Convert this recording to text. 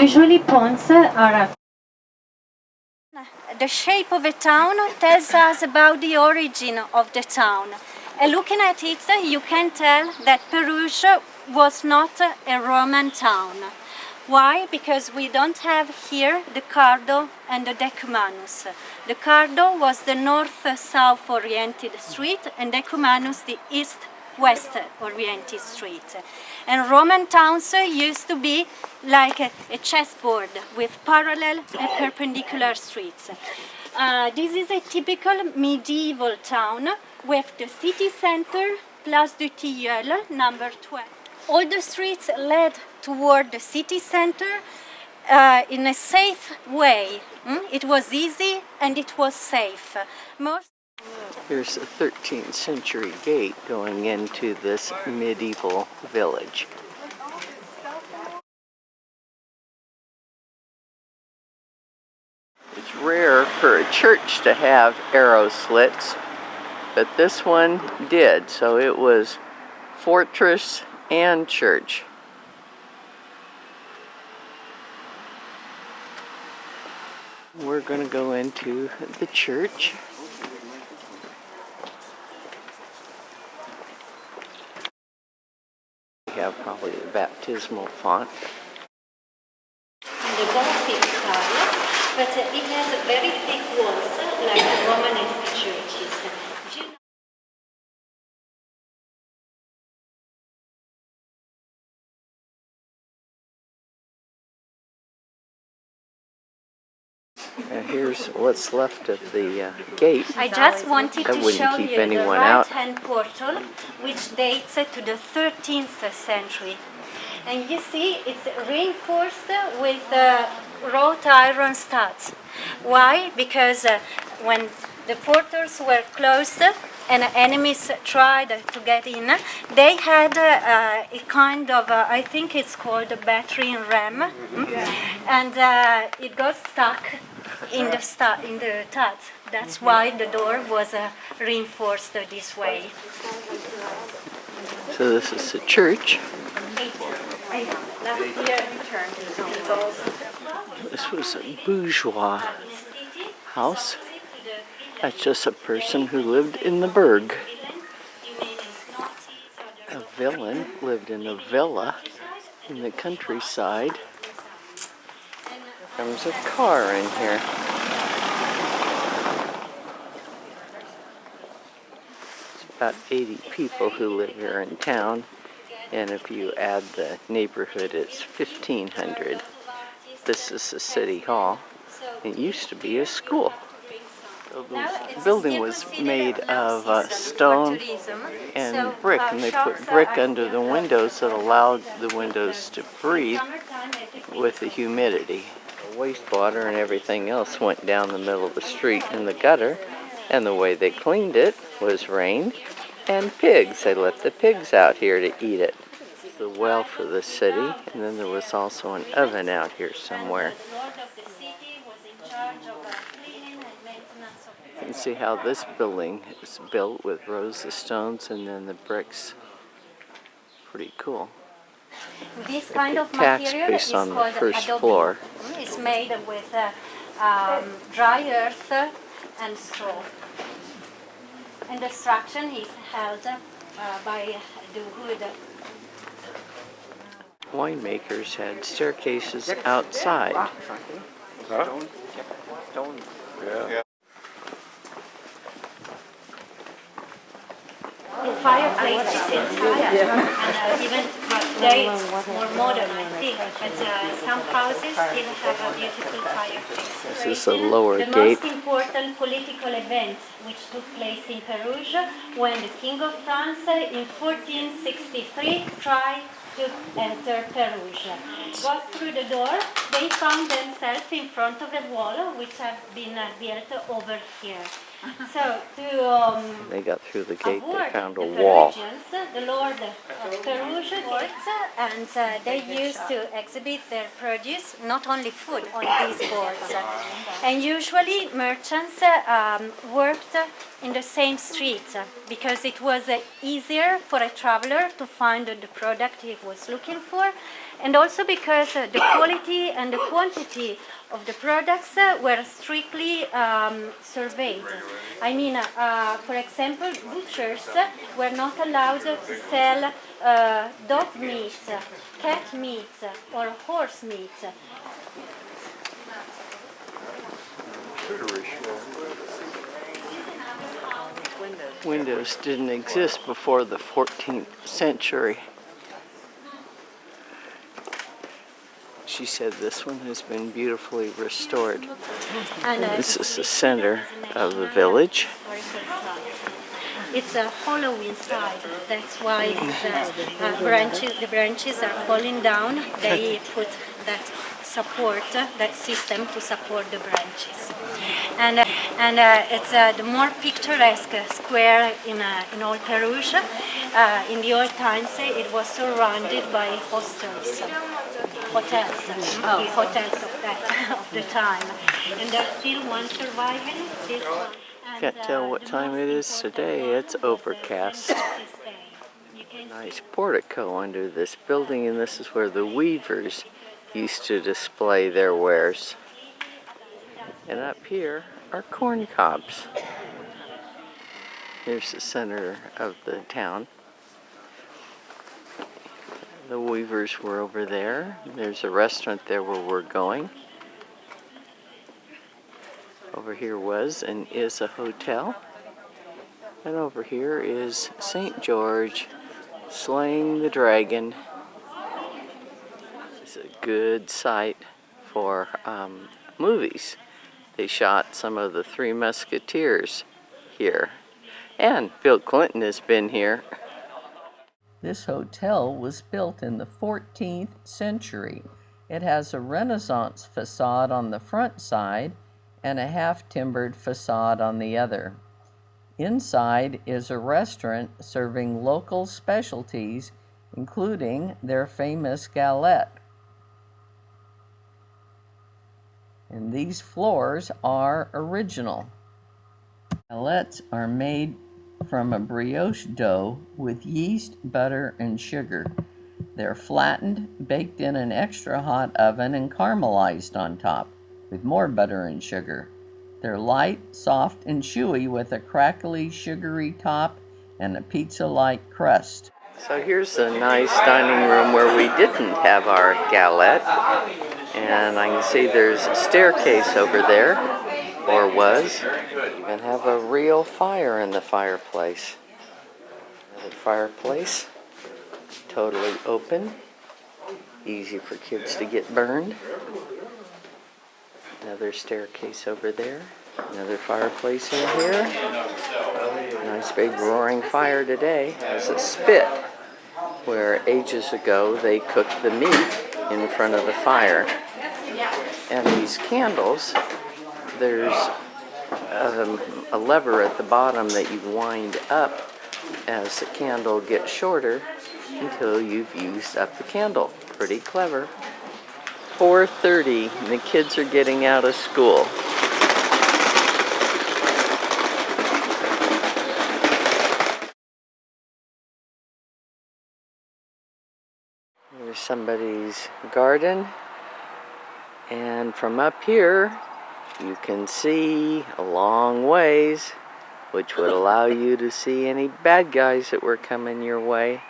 Usually ponds are the shape of a town tells us about the origin of the town. And looking at it, you can tell that Peruge was not a Roman town. Why? Because we don't have here the Cardo and the Decumanus. The Cardo was the north-south oriented street, and Decumanus the east-west oriented street. And Roman towns used to be like a chessboard with parallel and perpendicular streets. This is a typical medieval town with the city center, Place du Tilleul, number 12. All the streets led toward the city center in a safe way. It was easy and it was safe. Here's a 13th century gate going into this medieval village. It's rare for a church to have arrow slits, but this one did, so it was fortress and church. We're going to go into the church. We have probably the baptismal font. In the Gothic style, but it has very thick walls like the Romanesque churches. Here's what's left of the gate. I just wanted to show keep you the anyone out. right-hand portal, which dates to the 13th century. And you see, it's reinforced with wrought iron studs. Why? Because when the portals were closed and enemies tried to get in, they had a kind of, I think it's called a battering ram, and it got stuck in the studs. That's why the door was reinforced this way. So this is the church. This was a bourgeois house. That's just a person who lived in the burg. A villain lived in a villa in the countryside. There's a car in here. It's about 80 people who live here in town, and if you add the neighborhood, it's 1,500. This is the city hall. It used to be a school. The building was made of stone and brick, and they put brick under the windows that allowed the windows to breathe with the humidity. The wastewater and everything else went down the middle of the street in the gutter, and the way they cleaned it was rain and pigs. They let the pigs out here to eat it. The well for the city, and then there was also an oven out here somewhere. You can see how this building is built with rows of stones and then the bricks. Pretty cool. This kind of material is on called the first adobe. floor. It's made with dry earth and straw. And the structure is held by the wood. Winemakers had staircases outside. Huh? Yeah. The fireplaces inside, and even today it's more modern, I think. But some houses still have a beautiful fireplace. This is a lower the gate. most important political event which took place in Peruge when the King of France in 1463 tried to enter Peruge. Got through the door, they found themselves in front of a wall which had been built over here. So They got through the gate, they found a the wall. Perugians, the Lord of Peruge boards, and they used to exhibit their produce, not only food, on these boards. And usually merchants worked in the same street because it was easier for a traveler to find the product he was looking for, and also because the quality and the quantity of the products were strictly surveyed. I mean, for example, butchers were not allowed to sell dog meat, cat meat, or horse meat. Windows didn't exist before the 14th century. She said this one has been beautifully restored. This is the center of the village. It's a hollow inside. That's why the branches are falling down. They put that support, that system to support the branches. And it's the more picturesque square in all Peruge. In the old times, it was surrounded by hotels, the hotels of the time. And there's still one surviving. This one. Can't tell what time it is today. It's overcast. Nice portico under this building, and this is where the weavers used to display their wares. And up here are corn cobs. Here's the center of the town. The weavers were over there. There's a restaurant there where we're going. Over here was and is a hotel. And over here is St. George slaying the dragon. It's a good site for movies. They shot some of the Three Musketeers here. And Bill Clinton has been here. This hotel was built in the 14th century. It has a Renaissance facade on the front side and a half-timbered facade on the other. Inside is a restaurant serving local specialties, including their famous galette. And these floors are original. Galettes are made from a brioche dough with yeast, butter, and sugar. They're flattened, baked in an extra hot oven, and caramelized on top with more butter and sugar. They're light, soft, and chewy with a crackly, sugary top and a pizza-like crust. So here's a nice dining room where we didn't have our galette. And I can see there's a staircase over there, or was. You can have a real fire in the fireplace. Another fireplace, totally open, easy for kids to get burned. Another staircase over there. Another fireplace in here. Nice big roaring fire today. Has a spit where ages ago they cooked the meat in front of the fire. And these candles, there's a lever at the bottom that you wind up as the candle gets shorter until you've used up the candle. Pretty clever. 4:30 and the kids are getting out of school. Here's somebody's garden, and from up here you can see a long ways, which would allow you to see any bad guys that were coming your way.